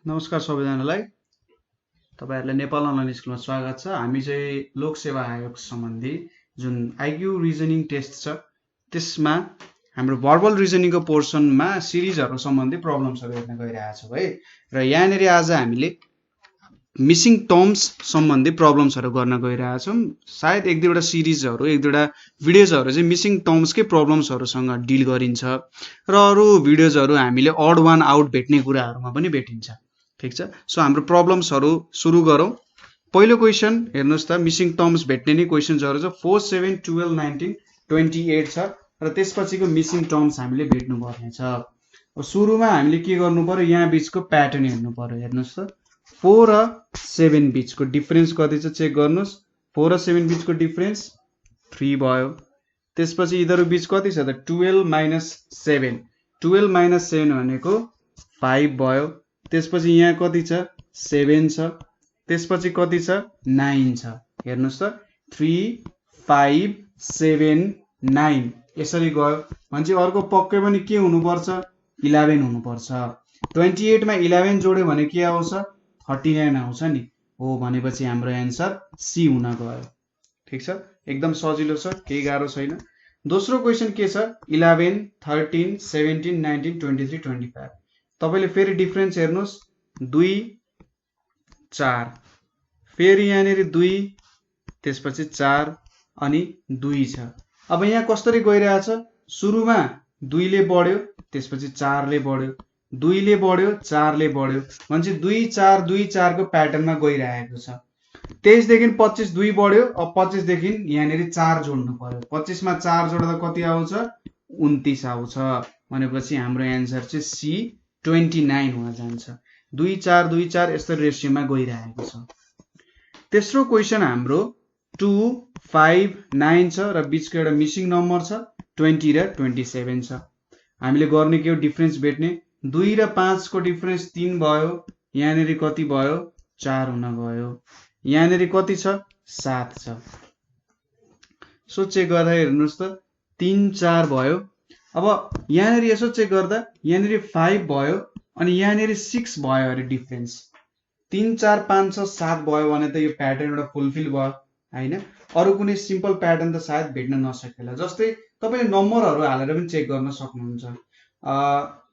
नमस्कार सबैजनालाई। तपाईहरुलाई नेपाल अनलाइन स्कुलमा स्वागत छ। हामी चाहिँ लोक सेवा आयोग सम्बन्धी जुन आईक्यू रिजनिङ टेस्ट छ त्यसमा हाम्रो भर्बल रिजनिङको पोर्सनमा सिरिजहरु सम्बन्धी प्रब्लम्सहरु हेर्न गइरहेका छौं है। र यहाँनेरि आज हामीले मिसिङ टर्म्स सम्बन्धी प्रब्लम्सहरु गर्न गइरहेका छौं। सायद एक दुईवटा सिरिजहरु एक दुईवटा भिडियोजहरु चाहिँ मिसिङ टर्म्सकै प्रब्लम्सहरुसँग डिल गरिन्छ र अरु भिडियोजहरु हामीले अड वन आउट भेट्ने कुराहरुमा पनि भेटिन्छ। ठीक छ, सो हाम्रो प्रब्लम्सहरु सुरु गरौं। पहिलो क्वेशन हेर्नुस् त, मिसिङ टर्म्स भेट्ने नि क्वेशन्सहरु छ 4 7 12 19 28 छ र त्यसपछिको मिसिङ टर्म्स हामीले भेट्नु पर्ने छ। अब सुरुमा हामीले के गर्नु पर्यो, यहाँ बीचको प्याटर्न हेर्नु पर्यो। हेर्नुस् त, 4 र 7 बीचको डिफरेन्स कति छ चेक गर्नुस्। 4 र 7 बीचको डिफरेन्स 3 भयो। त्यसपछि यिनीहरु बीच कति छ त 12 - 7, 12 - 7 भनेको 5 भयो। त्यसपछि यहाँ कति छ 7 छ। त्यसपछि कति छ 9 छ। हेर्नुस् त 3 5 7 9 यसरी गयो भने चाहिँ अर्को पक्कै पनि के हुनु पर्छ 11 हुनु पर्छ। 28 मा 11 जोड्यो भने के आउँछ 39 आउँछ नि। हो भनेपछि हाम्रो आन्सर सी हुन गयो। ठीक छ, एकदम सजिलो छ, केही गाह्रो छैन। दोस्रो क्वेशन के छ 11 13 17 19 23 25। तपाईले फेरि डिफरेन्स हेर्नुस् 2 4, फेरि यहाँनेरि 2, त्यसपछि 4 अनि 2 छ। अब यहाँ कसरी गइरहेछ, सुरुमा 2 ले बढ्यो, त्यसपछि 4 ले बढ्यो, 2 ले बढ्यो, 4 ले बढ्यो भने 2 4 2 4 को प्याटर्नमा गइरहेको छ। 23 देखि 25 2 बढ्यो। अब 25 देखि यहाँनेरि 4 जोड्नु पर्यो। 25 मा 4 जोड्दा कति आउँछ 29 आउँछ भनेपछि हाम्रो आन्सर चाहिँ सी 29 हुन जान्छ। 2 4 2 4 यस्तो रेशियोमा गइरहेको छ। तेस्रो क्वेशन हाम्रो 2 5 9 छ र बीचको एउटा मिसिङ नम्बर छ 20 र 27 छ। हामीले गर्ने के हो डिफरेन्स भेट्ने। 2 र 5 को डिफरेन्स 3 भयो। यहाँनेरि कति भयो 4 हुन गयो। यहाँनेरि कति छ 7 छ। सो चेक गर्दा हेर्नुस् त 3 4 भयो। अब यहाँनेरि यसो चेक गर्दा यहाँनेरि 5 भयो अनि यहाँनेरि 6 भयो अरे डिफरेन्स। 3 4 5 6 7 भयो भने त यो प्याटर्न एउटा फुलफिल भयो हैन। अरु कुनै सिम्पल प्याटर्न त सायद भेट्न नसकेला। जस्तै तपाईले नम्बरहरु हालेर पनि चेक गर्न सक्नुहुन्छ।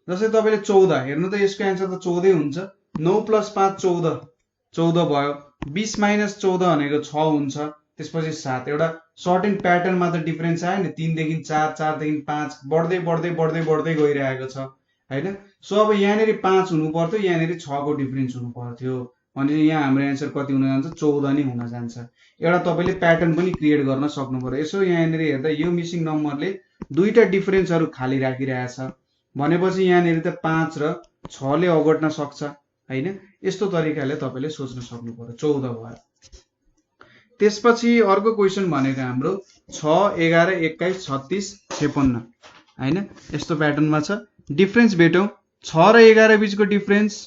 जस्तै तपाईले 14 हेर्नु त यसको आन्सर त 14 हुन्छ। 9 + 5 14, 14 भयो। 20 - 14 भनेको 6 हुन्छ। त्यसपछि 7, एउटा सर्टेन प्याटर्नमा त डिफरेन्स आयो नि। 3 देखि 4 4 देखि 5 बढ्दै बढ्दै बढ्दै बढ्दै गइरहेको छ हैन। सो अब यहाँनेरि 5 हुनु पर्थ्यो, यहाँनेरि 6 को डिफरेन्स हुनु पर्थ्यो भने यहाँ हाम्रो आन्सर कति हुन जान्छ 14 नै हुन जान्छ। एउटा तपाईले प्याटर्न पनि क्रिएट गर्न सक्नु पर्यो। यसो यहाँनेरि हेर्दा यो मिसिङ नम्बरले दुईटा डिफरेन्सहरु खाली राखिरहेछ भनेपछि यहाँनेरि त 5 र 6 ले अगट्न सक्छ हैन। यस्तो तरिकाले तपाईले सोच्न सक्नु पर्यो। 14 भयो। त्यसपछि अर्को क्वेशन भनेको हाम्रो 6 11 21 36 56 हैन। यस्तो प्याटर्नमा छ। डिफरेन्स भेटौं। 6 र 11 बीचको डिफरेन्स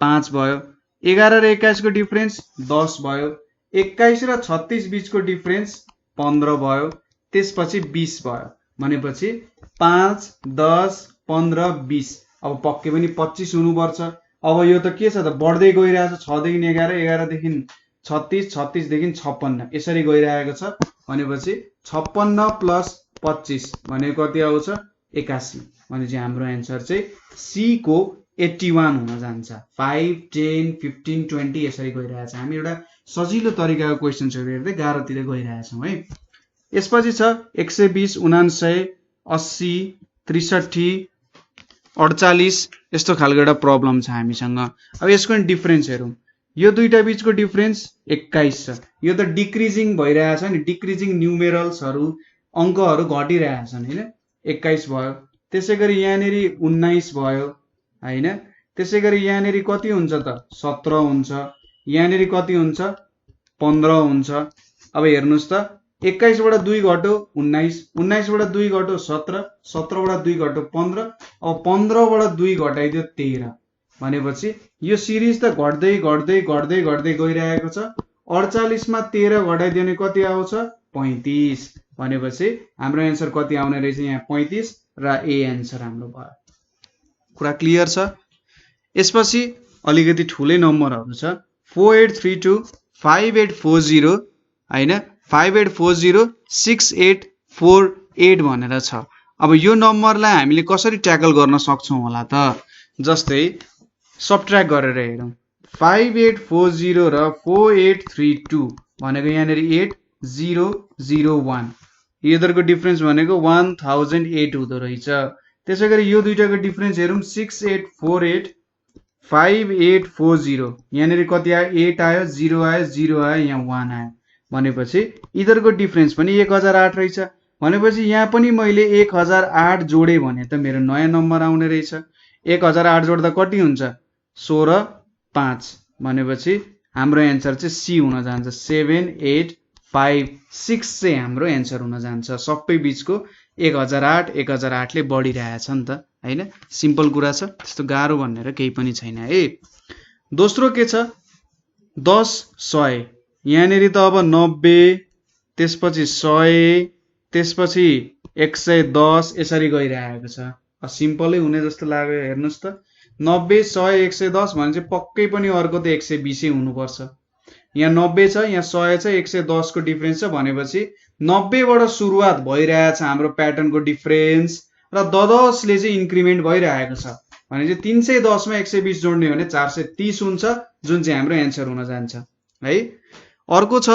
5 भयो। 11 र 21 को डिफरेन्स 10 भयो। 21 र 36 बीचको डिफरेन्स 15 भयो। त्यसपछि 20 भयो भनेपछि 5 10 15 20 अब पक्कै पनि 25 हुनु पर्छ। अब यो त के छ त बढ्दै गइरहेछ। 6 देखि 11 11 देखि 36 36 देखि 56 यसरी गइरहेको छ भनेपछि 56 + 25 भनेको कति आउँछ 81 भने चाहिँ हाम्रो आन्सर चाहिँ सी को 81 हुन जान्छ। 5 10 15 20 यसरी गइरहेछ। हामी एउटा सजिलो तरिकाको क्वेशन्सहरु हेर्दै गाह्रोतिर गइरहेछौं है। यसपछि छ 120 99 80 63 48 यस्तो खालको एउटा प्रब्लम छ हामीसँग। अब यसको डिफरेन्स हेरौं। यो दुईटा बीचको डिफरेन्स 21 छ। यो त डिक्रिजिङ भइरहेछ नि। डिक्रिजिङ न्युमेरल्सहरु अंकहरु घटिरहेछन् हैन। 21 भयो। त्यसैगरी यहाँनेरि 19 भयो हैन। त्यसैगरी यहाँनेरि कति हुन्छ त 17 हुन्छ। यहाँनेरि कति हुन्छ 15 हुन्छ। अब हेर्नुस् त 21 बाट 2 घट्यो 19, 19 बाट 2 घट्यो 17, 17 बाट 2 घट्यो 15, अब 15 बाट 2 घटाइदियो 13 भनेपछि यो सिरिज त घट्दै घट्दै घट्दै घट्दै गइरहेको छ। 48 मा 13 घटाइदियो भने कति आउँछ 35 भनेपछि हाम्रो आन्सर कति आउने रहेछ यहाँ 35 र ए आन्सर हाम्रो भयो। कुरा क्लियर छ। यसपछि अलिकति ठुलै नम्बरहरू छ 4832 5840 हैन 5840 6848 भनेर छ। अब यो नम्बरलाई हामीले कसरी ट्याकल गर्न सक्छौं होला त? जस्तै सबट्र्याक्ट गरेर हेरौं 5840 र 4832 भनेको यहाँनेरि 8001 यिनीहरुको डिफरेन्स भनेको 1008 हुँदो रहेछ। त्यसैगरी यो दुईटाको डिफरेन्स हेरौं 6848 5840 यहाँनेरि कति आयो 8 आयो 0 आयो 0 आयो यहाँ 1 आयो भनेपछि यिनीहरुको डिफरेन्स पनि 1008 रहेछ। भनेपछि यहाँ पनि मैले 1008 जोडे भने त मेरो नयाँ नम्बर आउने रहेछ। 1008 जोड्दा कति हुन्छ 16 5 भनेपछि हाम्रो एन्सर चाहिँ सी हुन जान्छ 7856 चाहिँ हाम्रो एन्सर हुन जान्छ। सबै बीचको 1008 1008 ले बढिरहेछ नि त हैन। सिम्पल कुरा छ, त्यस्तो गाह्रो भनेर केही पनि छैन है। दोस्रो के छ 10 100 यहाँनेरि त अब 90 त्यसपछि 100 त्यसपछि 110 यसरी गइरहेको छ। सिम्पलै हुने जस्तो लाग्यो हेर्नुस् त 90 100 110 भने चाहिँ पक्कै पनि अर्को त 120 हुनुपर्छ। यहाँ 90 छ यहाँ 100 छ 110 को डिफरेन्स छ भनेपछि 90 बाट सुरुवात भइरहेछ हाम्रो प्याटर्नको डिफरेन्स र 10 ले चाहिँ इन्क्रिमेन्ट भइरहेको छ भने चाहिँ 310 मा 120 जोड्ने भने 430 हुन्छ जुन चाहिँ हाम्रो एन्सर हुन जान्छ है। अर्को छ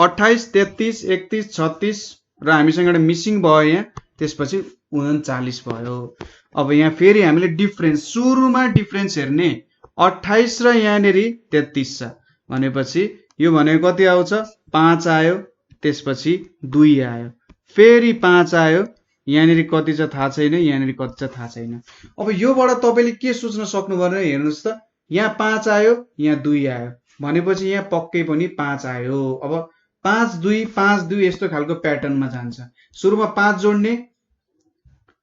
28 33 31 36 र हामीसँग एउटा मिसिङ भयो यहाँ त्यसपछि 39 भयो। अब यहाँ फेरि हामीले डिफरेन्स सुरुमा डिफरेन्स हेर्ने 28 र यहाँनेरि 33 छ भनेपछि यो भनेको कति आउँछ 5 आयो त्यसपछि 2 आयो फेरि 5 आयो यहाँनेरि कति छ थाहा छैन यहाँनेरि कति छ थाहा छैन। अब योबाट तपाईले के सोच्न सक्नु पर्ने हेर्नुस् त यहाँ 5 आयो यहाँ 2 आयो भनेपछि यहाँ पक्कै पनि 5 आयो। अब 5 2 यस्तो खालको प्याटर्नमा जान्छ। सुरुमा 5 जोड्ने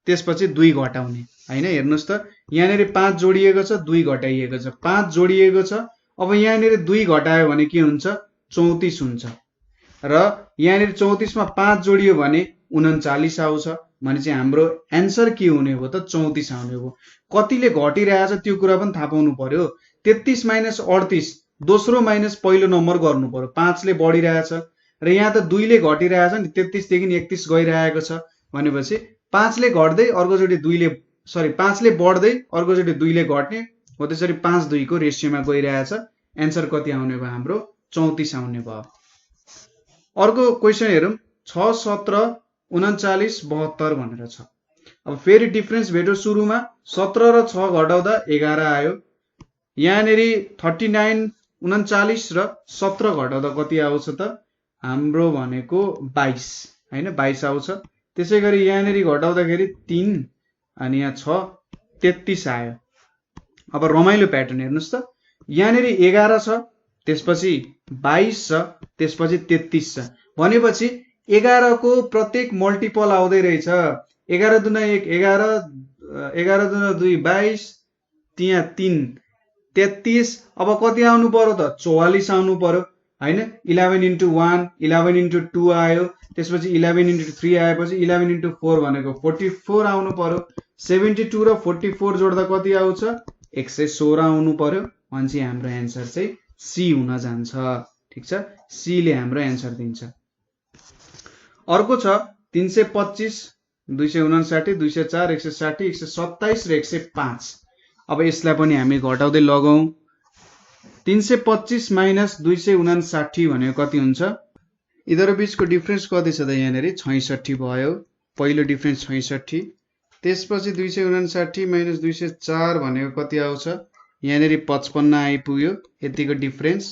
त्यसपछि 2 घटाउने हैन। हेर्नुस् त यहाँनेरि 5 जोडिएको छ 2 घटाइएको छ 5 जोडिएको छ। अब यहाँनेरि 2 घटायो भने के हुन्छ 34 हुन्छ र यहाँनेरि 34 मा 5 जोडियो भने 39 आउँछ भने चाहिँ हाम्रो एन्सर के हुने हो त 34 आउने हो। कतिले घटिरहेछ त्यो कुरा पनि थाहा पाउनु पर्यो। 33 - 38 दोस्रो माइनस पहिलो नम्बर गर्नु पर्यो 5 ले बढिरहेछ र यहाँ त 2 ले घटिरहेछ नि 33 देखि 31 गइरहेको छ भनेपछि 5 ले घट्दै अर्कोचोटी 2 ले 5 ले बढ्दै अर्कोचोटी 2 ले घट्ने हो त्यसरी 5 2 को रेशियोमा गइरहेछ। एन्सर कति आउने भयो हाम्रो 34 आउने भयो। अर्को क्वेशन हेरौं 6 17 39 72 भनेर छ। अब फेरि डिफरेन्स भेटो सुरुमा 17 र 6 घटाउँदा 11 आयो यहाँनेरि 39 39 र 17 घटाउँदा कति आउँछ त हाम्रो भनेको 22 हैन 22 आउँछ। त्यसैगरी यहाँनेरि घटाउँदाखेरि 3 अनि यहाँ 6 33 आयो। अब रमाइलो प्याटर्न हेर्नुस् त यहाँनेरि 11 छ त्यसपछि 22 छ त्यसपछि 33 छ भनेपछि 11 को प्रत्येक मल्टिपल आउँदै रहेछ। 11 दुना 1 11 11 दुना 2 22 त्यहाँ 3 33 अब कति आउनु पर्यो त 44 आउनु पर्यो हैन। 11 * 1 11 * 2 आयो त्यसपछि 11 * 3 आएपछि 11 * 4 भनेको 44 आउनु पर्यो। 72 र 44 जोड्दा कति आउँछ 116 आउनु पर्यो भने चाहिँ हाम्रो एन्सर चाहिँ सी हुन जान्छ। ठीक छ सी ले हाम्रो एन्सर दिन्छ। अर्को छ 325 259 204 160 127 र 105। अब यसलाई पनि हामी घटाउँदै लगाउँ 325 - 259 भनेको कति हुन्छ यिनीहरु बीचको डिफरेन्स कति छ त यहाँनेरि 66 भयो। पहिलो डिफरेन्स 66 त्यसपछि 259 - 204 भनेको कति आउँछ यहाँनेरि 55 आइपुग्यो यतिको डिफरेन्स।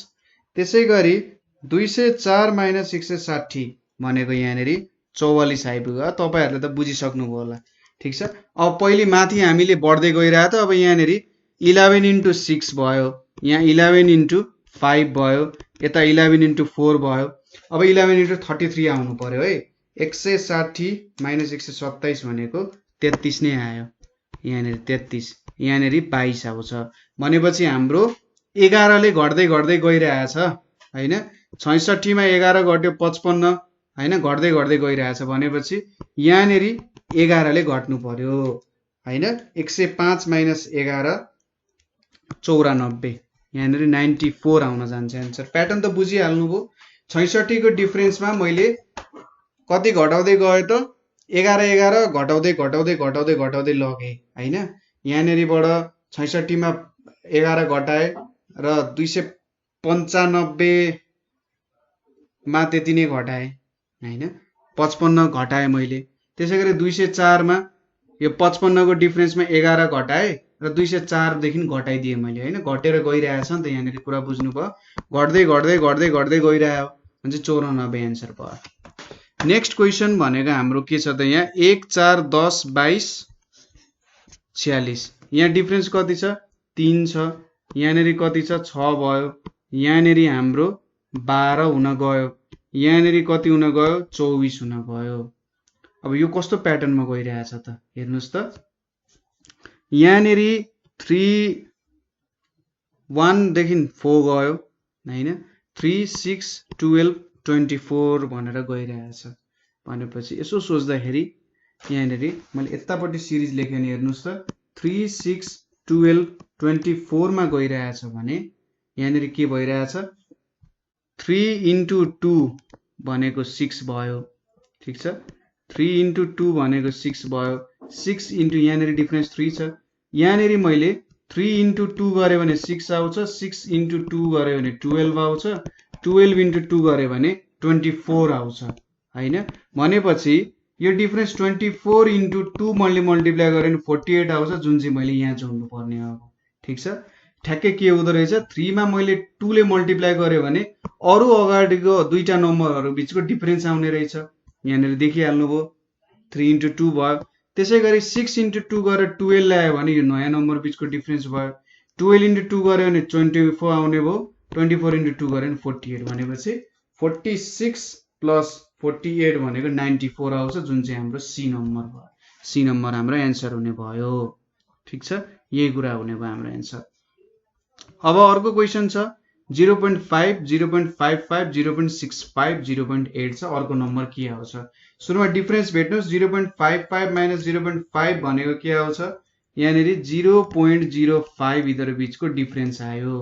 त्यसैगरी 204 - 160 भनेको यहाँनेरि 44 आइपुग्यो। तपाईहरुले त बुझिसक्नुभयो होला। ठीक छ अब पहिले माथि हामीले बढ्दै गइरहेको त अब यहाँनेरि 11 * 6 भयो यहाँ 11 * 5 भयो यता 11 * 4 भयो। अब 11 * 33 आउनु पर्यो है। 160 - 127 भनेको 33 नै आयो यहाँनेरि 33 यहाँनेरि 22 आउँछ भनेपछि हाम्रो 11 ले घट्दै घट्दै गइरहेछ हैन। 66 मा 11 घट्यो 55 हैन घट्दै घट्दै गइरहेछ भनेपछि यहाँनेरि 11 ले घट्नु पर्यो हैन। 105 - 11 94 यहाँनिर 94 आउन जान्छ एन्सर। प्याटर्न त बुझिहाल्नुभयो। 66 को डिफरेन्समा मैले कति घटाउँदै गए त 11 घटाउँदै घटाउँदै घटाउँदै घटाउँदै लगे हैन। यहाँनिरबाट 66 मा 11 घटाए र 295 मा त्यति नै घटाए हैन। 55 घटाए मैले। त्यसैगरी 204 मा यो 55 को डिफरेन्समा 11 घटाए र 204 देखि घटाइदिए मैले हैन। घटेर गइरहेछ नि त यहाँनिर कुरा बुझ्नुभयो। घट्दै घट्दै घट्दै घट्दै गइरह्यो भने चाहिँ 94 एन्सर भयो। नेक्स्ट क्वेसन भनेको हाम्रो के छ त यहाँ 1 4 10 22 46 यहाँ डिफरेन्स कति छ 3 छ। यहाँनिर कति छ 6 भयो। यहाँनिर हाम्रो 12 हुन गयो। यहाँनिर कति हुन गयो 24 हुन गयो। अब यो कस्तो प्याटर्नमा गइरहेछ त हेर्नुस् त। यहाँनिर 3 1 देखि 4 गयो हैन। 3 6 12 24 भनेर गइरहेछ भनेपछि यसो सोच्दाखेरि यहाँनिर मैले यतापट्टि सिरिज लेखेँ नि हेर्नुस् त 3 6 12 24 मा गइरहेछ भने यहाँनिर के भइरहेछ 3 into 2 भनेको 6 भयो। ठीक छ 3 into 2 भनेको 6 भयो। 6 into यहाँनिर डिफरेन्स 3 छ। यहाँनिर मैले 3 into 2 गरे भने 6 आउँछ। 6 into 2 गरे भने 12 आउँछ। 12 into 2 गरे भने 24 आउँछ हैन। भनेपछि यो डिफरेन्स 24 into 2 मैले मल्टिप्लाई गरे भने 48 आउँछ जुन चाहिँ मैले यहाँ जोड्नु पर्ने हो। ठीक छ ठ्याक्कै के हुँदो रहेछ 3 मा मैले 2 ले मल्टिप्लाई गरे भने अरु अगाडिको दुईटा नम्बरहरु बीचको डिफरेन्स आउने रहेछ। यहाँनिर देखिहाल्नुभयो 3 into 2 भयो। त्यसैगरी 6 into 2 गरेर 12 ल्यायो भने यो नयाँ नम्बर बीचको डिफरेन्स भयो। 12 into 2 गरे भने 24 आउने भयो। 24 into 2 गरे भने 48 भनेपछि 46 plus 48 भनेको 94 आउँछ जुन चाहिँ हाम्रो सी नम्बर भयो। सी नम्बर हाम्रो एन्सर हुने भयो। ठीक छ यही कुरा हुने भयो हाम्रो एन्सर। अब अर्को क्वेशन छ 0.5 0.55 0.65 0.8 छ। अर्को नम्बर के आउँछ सुरुमा डिफरेन्स भेट्नुस् 0.55 minus 0.5 भनेको के आउँछ यहाँनिर 0.05 इधर बीचको डिफरेन्स आयो।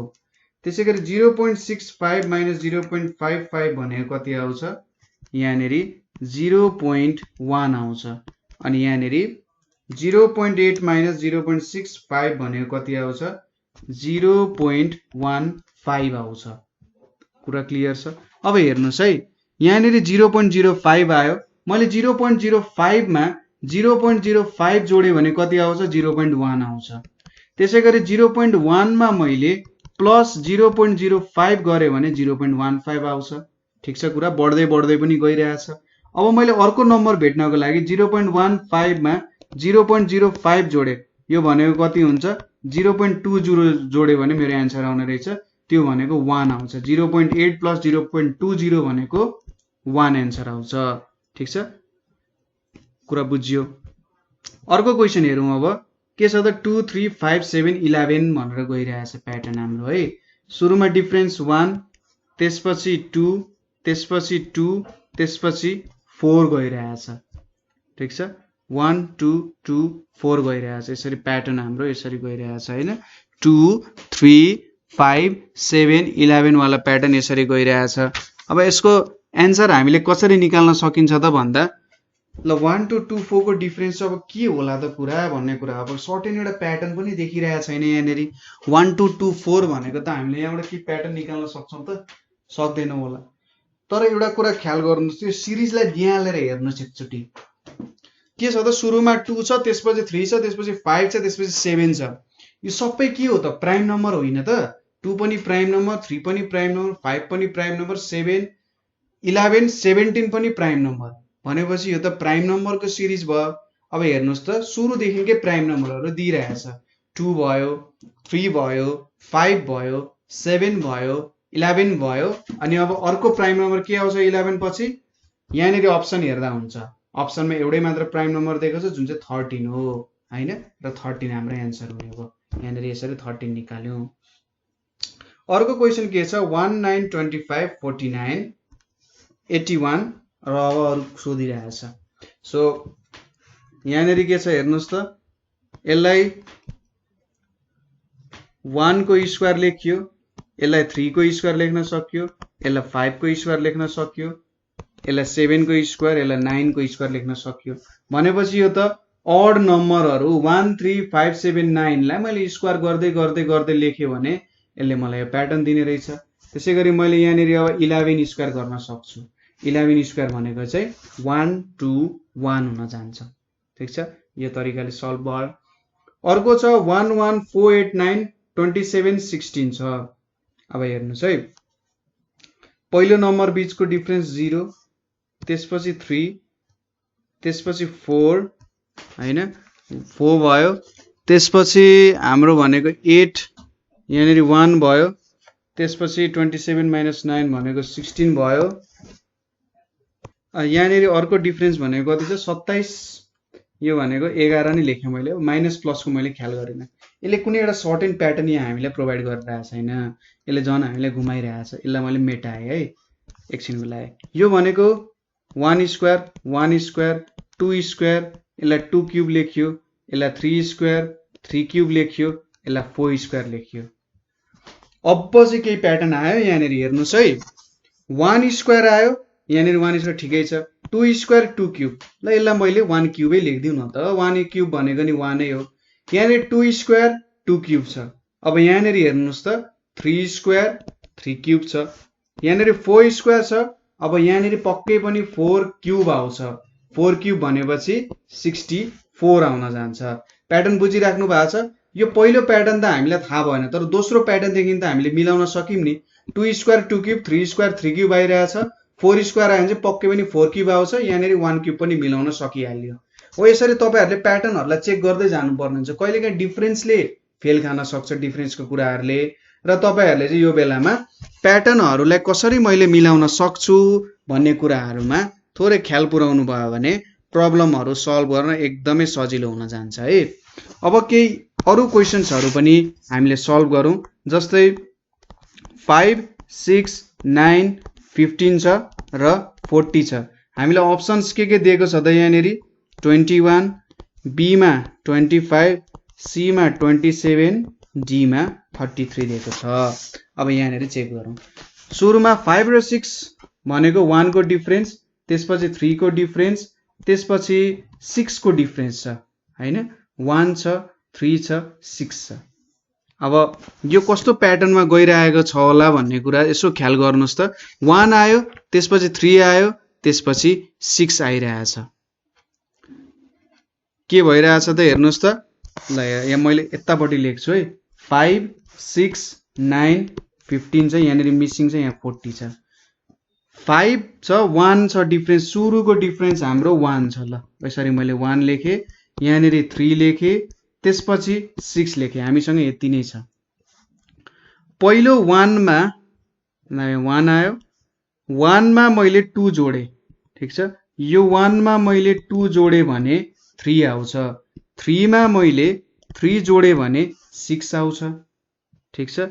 त्यसैगरी 0.65 minus 0.55 भनेको कति आउँछ यहाँनिर 0.1 आउँछ। अनि यहाँनिर 0.8 minus 0.65 भनेको कति आउँछ 0.15 आउँछ। कुरा क्लियर छ। अब हेर्नुस् है यहाँनिर 0.05 आयो। मैले 0.05 मा 0.05 जोडे भने कति आउँछ 0.1 आउँछ। त्यसैगरी 0.1 मा मैले प्लस 0.05 गरे भने 0.15 आउँछ। ठीक छ कुरा बढ्दै बढ्दै पनि गइरहेछ। अब मैले अर्को नम्बर भेट्नको लागि 0.15 मा 0.05 जोडे यो भनेको कति हुन्छ 0.20 जोडे भने मेरो एन्सर आउने रहेछ त्यो भनेको 1 आउँछ। 0.8 plus 0.20 भनेको 1 एन्सर आउँछ। ठीक छ कुरा बुझ्यो। अर्को क्वेशन हेरौँ अब के छ त 2 3 5 7 11 भनेर गइरहेछ प्याटर्न हाम्रो है। सुरुमा डिफरेन्स 1 त्यसपछि 2 त्यसपछि 2 त्यसपछि 4 गइरहेछ। ठीक छ 1 2 2 4 गइरहेछ। यसरी प्याटर्न हाम्रो यसरी गइरहेछ हैन। 2 3 5 7 11 वाला प्याटर्न यसरी गइरहेछ। अब यसको एन्सर हामीले कसरी निकाल्न सकिन्छ त भन्दा ल 1 2 2 4 को डिफरेन्स अब के होला त कुरा भन्ने कुरा। अब सर्टेन एउटा प्याटर्न पनि देखिरहेको छैन यहाँनिर 1 2 2 4 भनेको त हामीले यहाँबाट के प्याटर्न निकाल्न सक्छौं त सक्दैनौं होला। तर एउटा कुरा ख्याल गर्नुस् त्यो सिरिजलाई दिहालेर हेर्नुस् एकचोटी के छ त सुरुमा 2 छ त्यसपछि 3 छ त्यसपछि 5 छ त्यसपछि 7 छ। यो सबै के हो त प्राइम नम्बर होइन त। 2 पनि प्राइम नम्बर 3 पनि प्राइम नम्बर 5 पनि प्राइम नम्बर 7 11 17 पनि प्राइम नम्बर भनेपछि यो त प्राइम नम्बरको सिरिज भयो। अब हेर्नुस् त सुरुदेखिकै प्राइम नम्बरहरु दिइरहेछ 2 भयो 3 भयो 5 भयो 7 भयो 11 भयो। अनि अब अर्को प्राइम नम्बर के आउँछ 11 पछि यहाँनिर अप्सन हेर्दा हुन्छ। अप्सनमा एउटै मात्र प्राइम नम्बर दिएको छ जुन चाहिँ 13 हो हैन र 13 हाम्रो एन्सर हुने हो। यहाँनिर यसरी 13 निकाल्यौं। अर्को क्वेशन के छ 1 9 25 49 81 र अब अरु सोधिरहेछ। सो यहाँनिर के छ हेर्नुस् त यसलाई 1 को स्क्वायर लेखियो, यसलाई 3 को स्क्वायर लेख्न सकियो, यसलाई 5 को स्क्वायर लेख्न सकियो, यसलाई 7 को स्क्वायर, यसलाई 9 को स्क्वायर लेख्न सकियो। भनेपछि यो त अड नम्बरहरू 1 3 5 7 9 लाई मैले स्क्वायर गर्दै गर्दै गर्दै लेख्यो भने यसले मलाई यो प्याटर्न दिने रहेछ। त्यसै गरी मैले यहाँनिर अब 11 स्क्वायर गर्न सक्छु। 11 स्क्वायर भनेको चाहिँ 1 2 1 हुन जान्छ। ठीक छ, यो तरिकाले सल्भ भयो। अर्को छ 1 1 4 8 9 27 16 छ। अब हेर्नुस् है, पहिलो नम्बर बीचको डिफरेन्स 0, त्यसपछि 3, त्यसपछि 4 हैन 4 भयो, त्यसपछि हाम्रो भनेको 8 यहाँनिर 1 भयो, त्यसपछि 27 - 9 भनेको 16 भयो। यहाँनिर अर्को डिफरेन्स भनेको कति छ 27, यो भनेको 11 नै लेखेँ मैले, माइनस प्लसको मैले ख्याल गरिनँ। यसले कुनै एउटा सर्टेन प्याटर्न यहाँ हामीलाई प्रोभाइड गरिरहेको छैन, यसले झन् हामीलाई घुमाइरहेछ। यसलाई मैले मेटाएँ है एकछिनको लागि। यो भनेको 1 स्क्वायर 1 स्क्वायर 2 स्क्वायर, यसलाई 2 क्यूब लेखियो, यसलाई 3 स्क्वायर 3 क्यूब लेखियो, यसलाई 4 स्क्वायर लेखियो। अब चाहिँ केही प्याटर्न आयो यहाँनिर हेर्नुहोस् है। 1 स्क्वायर आयो, यहाँनिर 1 स्क्वायर ठिकै छ। 2 स्क्वायर 2 क्यूब, ल यसलाई मैले 1 क्यूबै लेखिदिउँ न त। 1 क्यूब भनेको नि 1 नै हो। यहाँनिर 2 स्क्वायर 2 क्यूब छ। अब यहाँनिर हेर्नुहोस् त 3 स्क्वायर 3 क्यूब छ। यहाँनिर 4 स्क्वायर छ। अब यहाँनिर पक्कै पनि 4 क्यूब आउँछ। 4 क्यूब भनेपछि 64 आउन जान्छ। प्याटर्न बुझिराख्नु भएको छ। यो पहिलो प्याटर्न त हामीलाई थाहा भएन, तर दोस्रो प्याटर्नदेखि त हामीले मिलाउन सक्यौँ नि। 2 स्क्वायर 2 क्यूब 3 स्क्वायर 3 क्यूब आइरहेछ। 4 स्क्वायर आयो भने चाहिँ पक्कै पनि 4 क्यूब आउँछ। यहाँनिर 1 क्यूब पनि मिलाउन सकिहाल्यो। हो यसरी तपाईँहरूले प्याटर्नहरूलाई चेक गर्दै जानुपर्ने हुन्छ। कहिलेकाहीँ डिफरेन्सले फेल खान सक्छ, डिफरेन्सको कुराहरूले। र तपाईँहरूले चाहिँ यो बेलामा प्याटर्नहरूलाई कसरी मैले मिलाउन सक्छु भन्ने कुराहरूमा थोरै ख्याल पुर्याउनु भयो भने प्रब्लमहरू सल्भ गर्न एकदमै सजिलो हुन जान्छ है। अब केही अरू क्वेसन्सहरू पनि हामीले सल्भ गरौँ। जस्तै 5 6 9 15 छ र 40 छ। हामीलाई अप्सन्स के दिएको छ त यहाँनिर 21, बी मा 25, सी मा 27, डी मा 33 दिएको छ। अब यहाँनिर चेक गरौँ। सुरुमा 5 र 6 भनेको 1 को डिफरेन्स, त्यसपछि 3 को डिफरेन्स, त्यसपछि 6 को डिफरेन्स छ हैन। 1 छ 3 छ 6 छ। अब यो कस्तो प्याटर्नमा गइरहेको छ होला भन्ने कुरा यसो ख्याल गर्नुहोस् त। 1 आयो, त्यसपछि 3 आयो, त्यसपछि 6 आइरहेछ। के भइरहेछ त हेर्नुहोस् त। ल यहाँ मैले यतापट्टि लेख्छु है। 5 6 9 15 छ, यहाँनिर मिसिङ छ, यहाँ 40 छ। 5 छ 1 छ डिफरेन्स, सुरुको डिफरेन्स हाम्रो 1 छ। ल यसरी मैले 1 लेखेँ, यहाँनिर 3 लेखेँ, त्यसपछि 6 लेखेँ। हामीसँग यति नै छ। पहिलो 1 मा 1 आयो, 1 मा मैले 2 जोडेँ। ठिक छ, यो 1 मा मैले 2 जोडेँ भने 3 आउँछ। 3 मा मैले 3 जोडेँ भने 6 आउँछ। ठिक छ,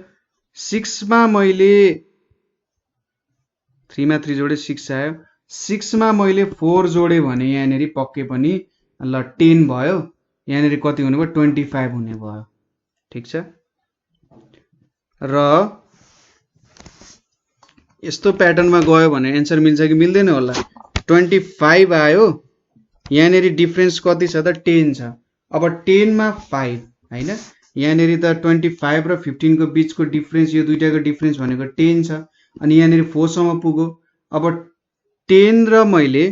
6 मा मैले 3 मा 3 जोडेँ 6 आयो। 6 मा मैले 4 जोडेँ भने यहाँनिर पक्कै पनि ल 10 भयो। यहाँनिर कति हुने भयो 25 हुने भयो। ठिक छ, र यस्तो प्याटर्नमा गयो भने एन्सर मिल्छ कि मिल्दैन होला। 25 आयो, यहाँनिर डिफरेन्स कति छ त 10 छ। अब 10 मा 5 हैन, यहाँनिर त 25 र 15 को बीचको डिफरेन्स, यो दुईटाको डिफरेन्स भनेको 10 छ। अनि यहाँनिर 4 सम्म पुग्यो। अब 10 र मैले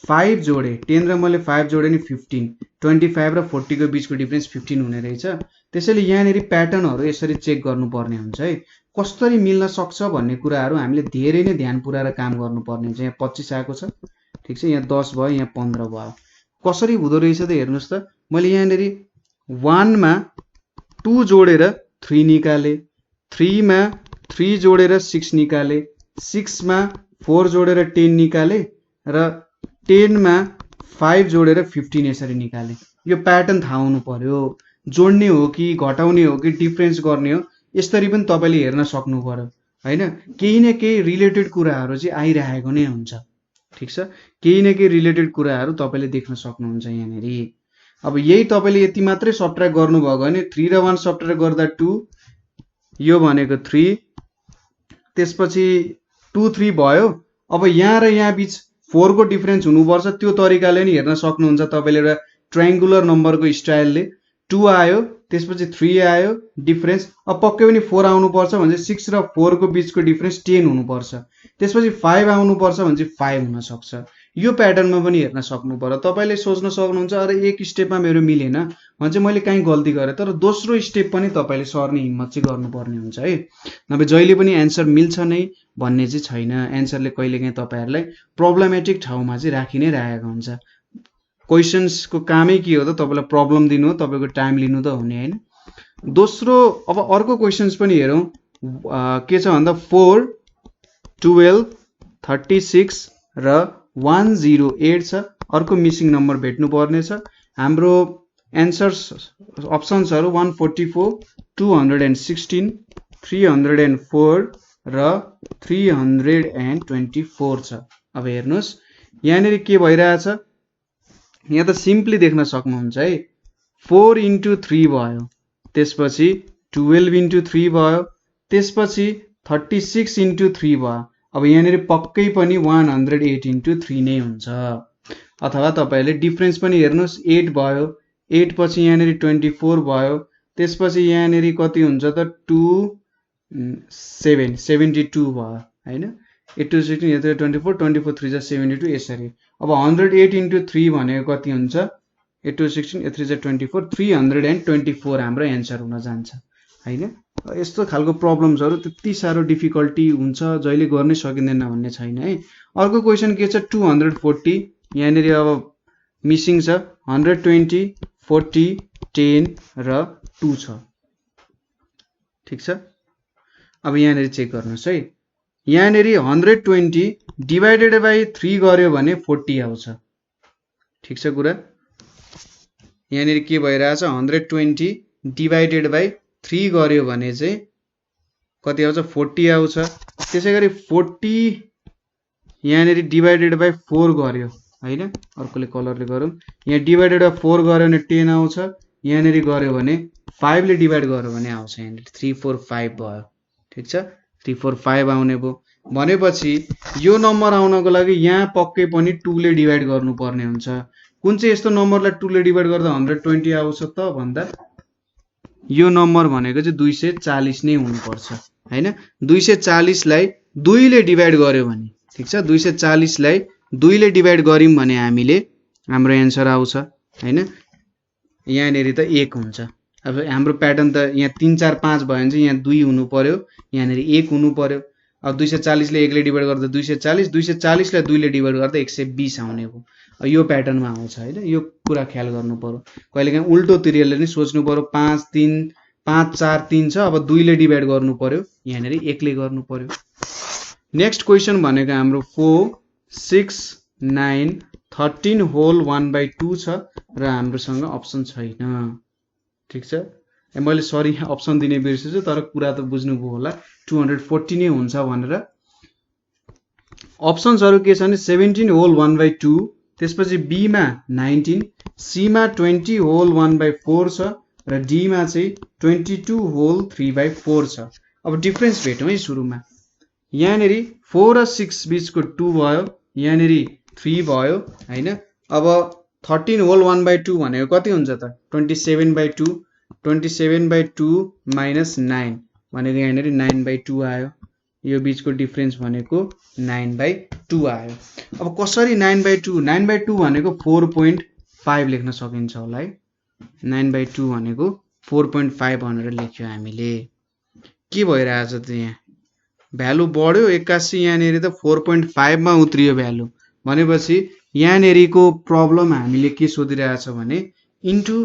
5 जोडेँ, 10 र मैले 5 जोडेँ नि 15, 25 र 40 को बीचको डिफरेन्स 15 हुने रहेछ। त्यसैले यहाँनिर प्याटर्नहरू यसरी चेक गर्नुपर्ने हुन्छ है। कसरी मिल्न सक्छ भन्ने कुराहरू हामीले धेरै नै ध्यान पुर्याएर काम गर्नुपर्ने हुन्छ। यहाँ 25 आएको छ, ठिक छ, यहाँ 10 भयो, यहाँ 15 भयो। कसरी हुँदो रहेछ त हेर्नुहोस् त। मैले यहाँनिर 1 मा 2 जोडेर 3 निकालेँ, 3 मा 3 जोडेर 6 निकालेँ, 6 मा 4 जोडेर 10 निकालेँ, र 10 मा 5 जोडेर 15 यसरी निकालेँ। यो प्याटर्न थाहा हुनु पर्यो। जोड्ने हो कि घटाउने हो कि डिफरेन्स गर्ने हो, यसरी पनि तपाईँले हेर्न सक्नु पर्यो हैन। केही न केही रिलेटेड कुराहरू चाहिँ आइरहेको नै हुन्छ। ठिक छ, केही न केही रिलेटेड कुराहरू तपाईँले देख्न सक्नुहुन्छ यहाँनिर। अब यही तपाईँले यति मात्रै सब्ट्र्याक्ट गर्नुभयो भने 3 र 1 सब्ट्र्याक्ट गर्दा 2, यो भनेको 3, त्यसपछि 2 3 भयो। अब यहाँ र यहाँ बीच 4 को डिफरेन्स हुनुपर्छ, त्यो तरिकाले नि हेर्न सक्नुहुन्छ तपाईले। एउटा ट्रायंगुलर नम्बरको स्टाइलले 2 आयो, त्यसपछि 3 आयो डिफरेन्स। अब पक्कै पनि 4 आउनुपर्छ भने 6 र 4 को बीचको डिफरेन्स 10 हुनुपर्छ। त्यसपछि 5 आउनुपर्छ भने 5 हुन सक्छ। यो प्याटर्नमा पनि हेर्न सक्नु पर्यो। तपाईले सोच्न सक्नुहुन्छ अरे एक स्टेपमा मेरो मिलेन भने मैले कहीँ गल्ती गरेँ, तर दोस्रो स्टेप पनि तपाईले सर्ने हिम्मत चाहिँ गर्नुपर्ने हुन्छ है। नभए जहिले पनि एन्सर मिल्छ नै भन्ने चाहिँ छैन। एन्सरले कहिलेकाहीँ तपाईहरुलाई प्रब्लमेटिक ठाउँमा चाहिँ राखि नै राखेको हुन्छ। क्वेशन्सको कामै के हो त, तपाईलाई प्रब्लम दिनु हो, तपाईको टाइम लिनु त हो नि हैन। दोस्रो अब अर्को क्वेशन्स पनि हेरौं। के छ भन्दा 4 12 36 र 108 छ। अर्को मिसिङ नम्बर भेट्नु पर्ने छ। हाम्रो एन्सर्स अप्सन्सहरु 144 216 304 र 324 छ। अब हेर्नुस् यहाँनेरि के भइरहेछ, यहाँ त सिम्पली देख्न सक्नुहुन्छ है। 4 into 3 भयो, त्यसपछि 12 into 3 भयो, त्यसपछि 36 into 3 भयो। अब यहाँनेरि पक्कै पनि 108 into 3 नै हुन्छ। अथवा तपाईले डिफरेन्स पनि हेर्नुस्, 8 भयो, 8 पछि यहाँनेरि 24 भयो, त्यसपछि यहाँनेरि कति हुन्छ त 2 7 72 भयो हैन। 8 2 16 यता 24 24 3 जा 72 यसरी। अब 108 into 3 भनेको कति हुन्छ, 8 2 16 3 जा 24 324 हाम्रो एन्सर हुन जान्छ हैन। यस्तो खालको प्रब्लम्सहरु त्यति सारो डिफिकल्टी हुन्छ, जहिले गर्नै सकिँदैन भन्ने छैन है। अर्को क्वेशन के छ 240, यहाँनेरि अब मिसिङ छ 120 40 10 र 2 छ। ठीक छ। अब यहाँनेरि चेक गर्नुस् है। यहाँनेरि 120 डिवाइडेड बाइ 3 गर्यो भने 40 आउँछ। ठीक छ कुरा। यहाँनेरि के भइरहेछ, 120 डिवाइडेड बाइ 3 गर्यो भने चाहिँ कति आउँछ 40 आउँछ। त्यसैगरी 40 यहाँनेरि डिवाइडेड बाइ 4 गर्यो हैन। अर्कोले कलरले गरौँ। यहाँ डिवाइडेड बाइ 4 गर्यो भने 10 आउँछ। यहाँनेरि गर्यो भने 5 ले डिवाइड गर्यो भने आउँछ यहाँनेरि 3 4 5 भयो। ठीक छ। 3 4 5 आउने भयो भनेपछि यो नम्बर आउनको लागि यहाँ पक्कै पनि 2 ले डिवाइड गर्नुपर्ने हुन्छ। कुन चाहिँ यस्तो नम्बरलाई 2 ले डिवाइड गर्दा 120 आउँछ त भन्दा यो नम्बर भनेको चाहिँ 240 नै हुनुपर्छ हैन। 240 लाई 2 ले डिवाइड गर्यो भने, ठीक छ, 240 लाई 2 ले डिवाइड गर्यौं भने हामीले हाम्रो एन्सर आउँछ हैन। यहाँनेरि त 1 हुन्छ। अब हाम्रो प्याटर्न त यहाँ 3 4 5 भयो भने चाहिँ यहाँ 2 हुनु पर्यो, यहाँनेरि 1 हुनु पर्यो। अब 240 ले 1 ले डिवाइड गर्दा 240, 240 लाई 2 ले डिवाइड गर्दा 120 आउने भयो। यो प्याटर्नमा आउँछ हैन। यो कुरा ख्याल गर्नु पर्यो। कहिलेकाहीँ उल्टो तरिकाले नि सोच्नु पर्यो। 5 3 5 4 3 छ, अब 2 ले डिवाइड गर्नु पर्यो, यहाँनेरि 1 ले गर्नु पर्यो। नेक्स्ट क्वेशन भनेको हाम्रो 4 6 9 13 होल 1/2 छ र हाम्रोसँग अप्सन छैन। ठीक छ। मैले सरी अप्सन दिने बिर्सेछु, तर कुरा त बुझ्नुभयो होला 240 नै हुन्छ भनेर। अप्सन्सहरु के छ भने 17 होल 1/2, त्यसपछि बी मा 19, सी मा 20 होल 1/4 छ र डी मा चाहिँ 22 होल 3/4 छ। अब डिफरेन्स भेटौँ है सुरुमा। यहाँनेरि 4 र 6 बीचको 2 भयो, यहाँनेरि 3 भयो हैन। अब 13 होल 1/2 भनेको कति हुन्छ त 27/2, 27/2 माइनस 9 भनेको यहाँनेरि 9/2 आयो। यो बीचको डिफरेन्स भनेको 9/2 आयो। अब कसरी 9/2, 9/2 भनेको 4.5 लेख्न सकिन्छ होला है। 9/2 भनेको 4.5 भनेर लेख्यो हामीले। के भइरहेछ त यहाँ भ्यालु बढ्यो 81, यहाँनेरि त 4.5 मा उत्रियो भ्यालु भनेपछि यहाँनेरिको प्रब्लम हामीले के सोधिरहेछ भने इन्टु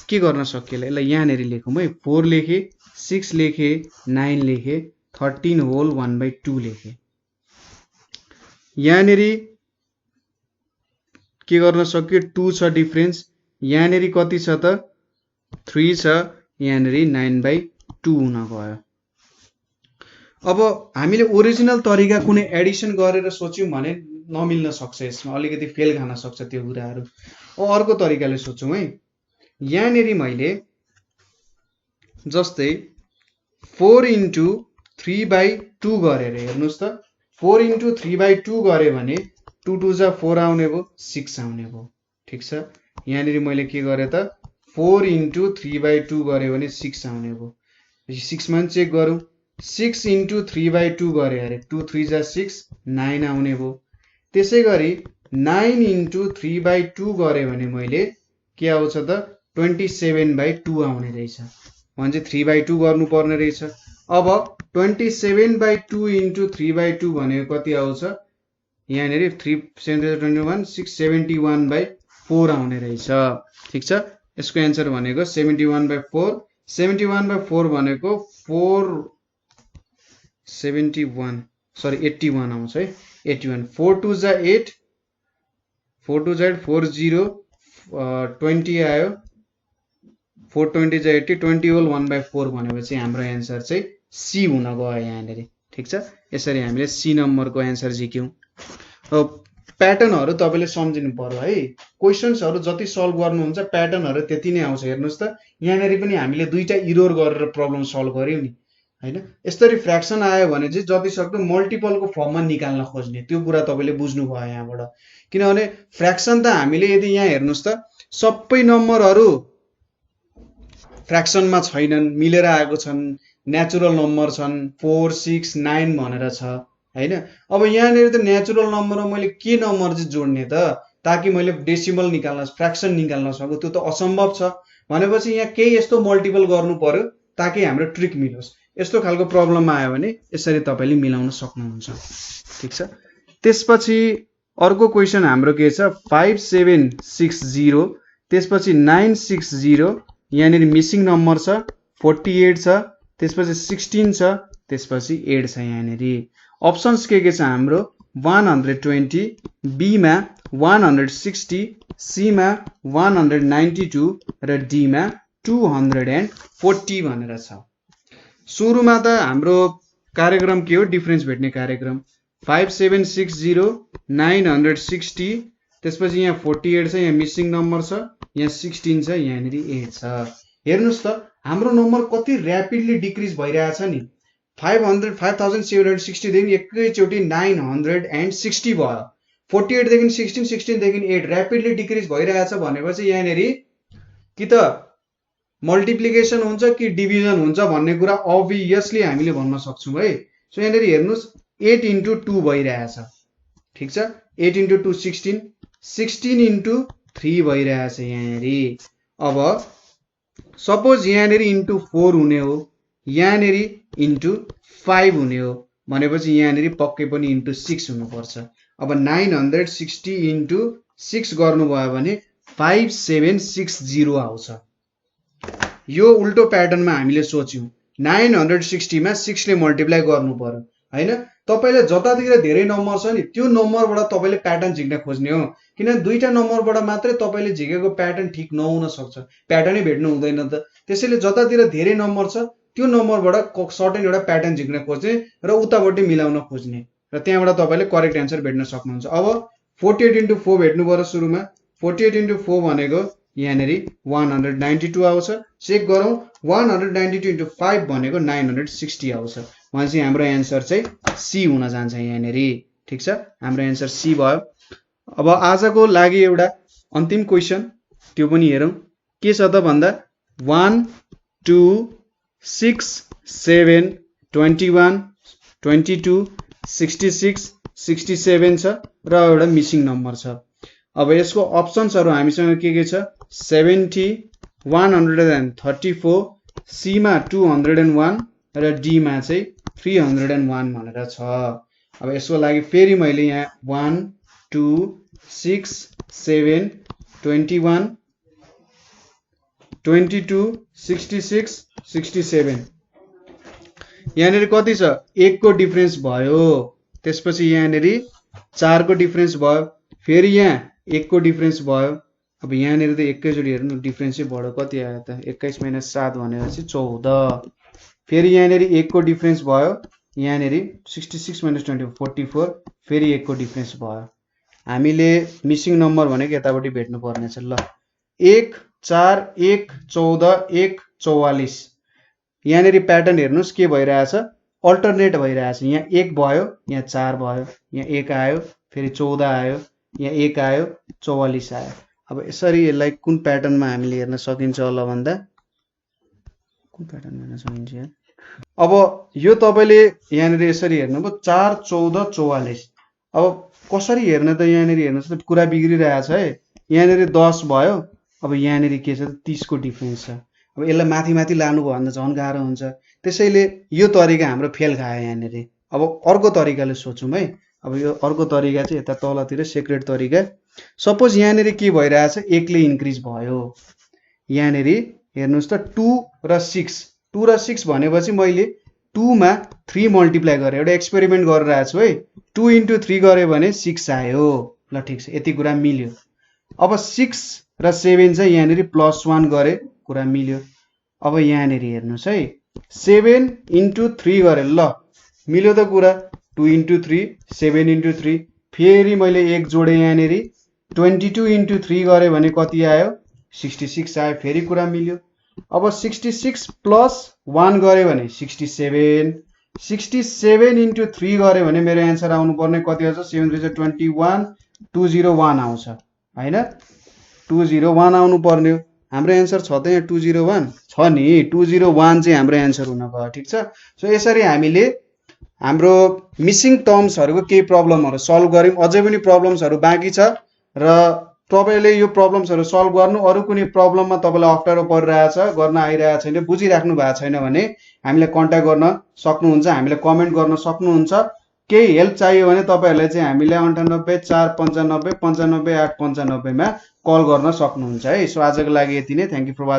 के गर्न सकिएला। यसलाई यहाँनेरि लेखौँ है। 4 लेखे, 6 लेखे, 9 लेखे, 13 होल 1/2 लेखे। यहाँनेरि के गर्न सक्यो 2 छ डिफरेन्स, यहाँनेरि कति छ त 3 छ, यहाँनेरि 9/2 हुन गयो। अब हामीले ओरिजिनल तरिका कुनै एडिसन गरेर सोच्यौं भने नमिल्न सक्छ, यसमा अलिकति फेल खान सक्छ त्यो कुराहरु। अब अर्को तरिकाले सोचौं है। यहाँनेरि मैले जस्तै 4 इन्टु 3/2 गरेर हेर्नुहोस् त 4 इन्टु 3/2 गरे भने 2 2 जा 4 आउने भयो 6 आउने भयो ठिक छ यहाँनिर मैले के गरेँ त 4 इन्टु 3/2 गरे भने 6 आउने भयो 6 मा चेक गरौँ 6 इन्टु 3/2 गरे अरे 2 3 जा 6 9 आउने भयो त्यसै गरी 9 इन्टु 3/2 गरे भने मैले के आउँछ त 27/2 आउने रहेछ भने चाहिँ 3/2 गर्नु पर्ने रहेछ अब 27/2 इन्टु 3/2 भनेको कति आउँछ यहाँनिर 3 21 671/4 आउने रहेछ ठिक छ यसको एन्सर भनेको 71/4 71/4 भनेको 81 आउँछ है 81 4 2 जा 8 4 2 जा 40 20 आयो 420 जा 80 20 होल 1/4 भनेपछि हाम्रो एन्सर चाहिँ सी हुन गयो यहाँनिर ठिक छ यसरी हामीले सी नम्बरको एन्सर झिक्यौं प्याटर्नहरु तपाईले सम्झिनु पर्यो है क्वेशन्सहरु जति सल्भ गर्नुहुन्छ प्याटर्नहरु त्यति नै आउँछ हेर्नुस् त यहाँनिर पनि हामीले दुईटा इरोर गरेर प्रब्लम सल्भ गर्यौं नि हैन यसरी फ्र्याक्सन आयो भने चाहिँ जति सक्दो मल्टिपलको फर्ममा निकाल्न खोज्ने त्यो कुरा तपाईले बुझ्नु भयो यहाँबाट किनभने फ्र्याक्सन त हामीले यदि यहाँ हेर्नुस् त सबै नम्बरहरु फ्र्याक्सनमा छैनन् मिलेर आएको छन् नेचुरल नम्बर छन् 4 6 9 भनेर छ हैन अब यहाँनिर त नेचुरल नम्बरमा मैले के नम्बर चाहिँ जोड्ने त ताकि मैले डेसिमल निकाल्न फ्र्याक्सन निकाल्न सकु त्यो त असम्भव छ भनेपछि यहाँ केही यस्तो मल्टिपल गर्नु पर्यो ताकि हाम्रो ट्रिक मिलोस् यस्तो खालको प्रब्लम आयो भने यसरी तपाईले मिलाउन सक्नुहुन्छ ठीक छ त्यसपछि अर्को क्वेशन हाम्रो के छ 5760 त्यसपछि 960 यहाँनिर मिसिङ नम्बर छ 48 छ त्यसपछि 16 छ त्यसपछि 8 छ यहाँनिर अप्सन्स के छ हाम्रो 120 बी मा 160 सी मा 192 र डी मा 240 भनेर छ सुरुमा त हाम्रो कार्यक्रम के हो डिफरेन्स भेट्ने कार्यक्रम 5760 960 त्यसपछि यहाँ 48 छ यहाँ मिसिङ नम्बर छ यहाँ 16 छ यहाँनिर 8 छ हेर्नुस् त हाम्रो नम्बर कति र्यापिडली डिक्रिज भइरहेछ नि 5760 देखि एकैचोटी 960 भयो 48 देखि 16 16 देखि 8 र्यापिडली डिक्रिज भइरहेछ भनेपछि यहाँनिर कि त मल्टिप्लिकेसन हुन्छ कि डिभिजन हुन्छ भन्ने कुरा अब्भियसली हामीले भन्न सक्छौं है सो यहाँनिर हेर्नुस् 8 इन्टु 2 भइरहेछ ठीक छ 8 इन्टु 2 16 16 इन्टु 3 भइरहेछ यहाँनिर अब सपोज यहाँनिर इन्टु 4 हुने हो यहाँनिर इन्टु 5 हुने हो भनेपछि यहाँनिर पक्कै पनि इन्टु 6 हुनुपर्छ अब 960 इन्टु 6 गर्नुभयो भने 5760 आउँछ यो उल्टो प्याटर्नमा हामीले सोच्यौं 960 मा 6 ले मल्टिप्लाई गर्नु पर्यो हैन तपाईले जतातिर धेरै नम्बर छ नि त्यो नम्बरबाट तपाईले प्याटर्न झिक्न खोज्ने हो किन दुईटा नम्बरबाट मात्रै तपाईले झिकेको प्याटर्न ठीक नहुन सक्छ प्याटर्नै भेट्नु हुँदैन त त्यसैले जतातिर धेरै नम्बर छ त्यो नम्बरबाट सर्टेन एउटा प्याटर्न झिक्न खोज्ने र उताबाट मिलाउन खोज्ने र त्यहाँबाट तपाईले करेक्ट एन्सर भेट्न सक्नुहुन्छ अब 48 इन्टु 4 भेट्नु पर्यो सुरुमा 48 इन्टु 4 भनेको यहाँनिर 192 आउँछ चेक गरौँ 192 इन्टु 5 भनेको 960 आउँछ भनेपछि हाम्रो एन्सर चाहिँ सी हुन जान्छ यहाँनिर ठीक छ हाम्रो एन्सर सी भयो अब आजको लागि एउटा अन्तिम क्वेशन त्यो पनि हेरौँ के छ त भन्दा 1 2 6 7 21 22 66 67 छ र एउटा मिसिङ नम्बर छ अब यसको अप्सन्सहरु हामीसँग के छ 70 134 सी मा 201 र डी मा चाहिँ 301 भनेर छ अब यसको लागि फेरि मैले यहाँ 1 2 6 7 21 22 66 67 यहाँनिर कति छ 1 को डिफरेन्स भयो त्यसपछि यहाँनिर 4 को डिफरेन्स भयो फेरि यहाँ 1 को डिफरेन्स भयो अब यहाँनिर त एकैचोटी हेर्नु डिफरेन्स चाहिँ बढ्यो कति आयो त 21 - 7 भनेपछि 14 फेरि यहाँनिर 1 को डिफरेन्स भयो यहाँनिर 66 - 24 44 फेरि 1 को डिफरेन्स भयो हामीले मिसिङ नम्बर भनेको यतापट्टि भेट्नु पर्नेछ ल 1 4 1 14 1 44 यहाँनिर प्याटर्न हेर्नुहोस् के भइरहेछ, अल्टरनेट भइरहेछ। यहाँ 1 भयो, यहाँ 4 भयो, यहाँ 1 आयो, फेरि 14 आयो, यहाँ 1 आयो, 44 आयो। अब यसरी यसलाई कुन प्याटर्नमा हामीले हेर्न सकिन्छ होला भन्दा, कुन प्याटर्न हेर्न सकिन्छ यार? अब यो तपाईँले यहाँनिर यसरी हेर्नुभयो 4 14 44। अब कसरी हेर्ने त? यहाँनिर हेर्नुहोस् त कुरा बिग्रिरहेछ है। यहाँनिर 10 भयो, अब यहाँनिर के छ त 30 को डिफरेन्स छ। अब यसलाई माथि माथि लानुभयो भने त झन् गाह्रो हुन्छ। त्यसैले यो तरिका हाम्रो फेल खायो यहाँनिर। अब अर्को तरिकाले सोचौँ है। अब यो अर्को तरिका चाहिँ यता तलतिर सेक्रेट तरिका। सपोज यहाँनिर के भइरहेछ, 1 ले इन्क्रिज भयो। यहाँनिर हेर्नुहोस् त 2 र 6, 2 र 6 भनेपछि मैले 2 मा 3 मल्टिप्लाई गरेँ। एउटा एक्सपेरिमेन्ट गरिरहेको छु है। 2 × 3 गरेँ भने 6 आयो। ल ठिक छ, यति कुरा मिल्यो। अब 6 र 7 चाहिँ यहाँनिर +1 गरेँ, कुरा मिल्यो। अब यहाँनिर हेर्नुहोस् है, 7 × 3 गरेँ, ल मिल्यो त कुरा। 2 × 3, 7 × 3, फेरि मैले 1 जोडेँ यहाँनिर, 22 × 3 गरेँ भने कति आयो? 66 आयो, फेरि कुरा मिल्यो। अब 66 + 1 गरेँ भने 67, 67 × 3 गरेँ भने मेरो एन्सर आउनुपर्ने कति आउँछ? 7 3 21, 201 आउँछ हैन? 201 आउनु पर्ने हो। हाम्रो एन्सर छ त यहाँ 201 छ नि, 201 चाहिँ हाम्रो एन्सर हुन गयो। ठिक छ। सो यसरी हामीले हाम्रो मिसिङ टर्म्सहरूको केही प्रब्लमहरू सल्भ गर्यौँ। अझै पनि प्रब्लम्सहरू बाँकी छ र तपाईँले यो प्रब्लम्सहरू सल्भ गर्नु, अरू कुनै प्रब्लममा तपाईँलाई अप्ठ्यारो परिरहेछ, गर्न आइरहेको छैन, बुझिराख्नु भएको छैन भने हामीलाई कन्ट्याक्ट गर्न सक्नुहुन्छ, हामीलाई कमेन्ट गर्न सक्नुहुन्छ। केही हेल्प चाहियो भने तपाईँहरूलाई चाहिँ हामीलाई 98 495 95 895 मा कल गर्न सक्नुहुन्छ है। सो आजको लागि यति नै। Thank you for watching.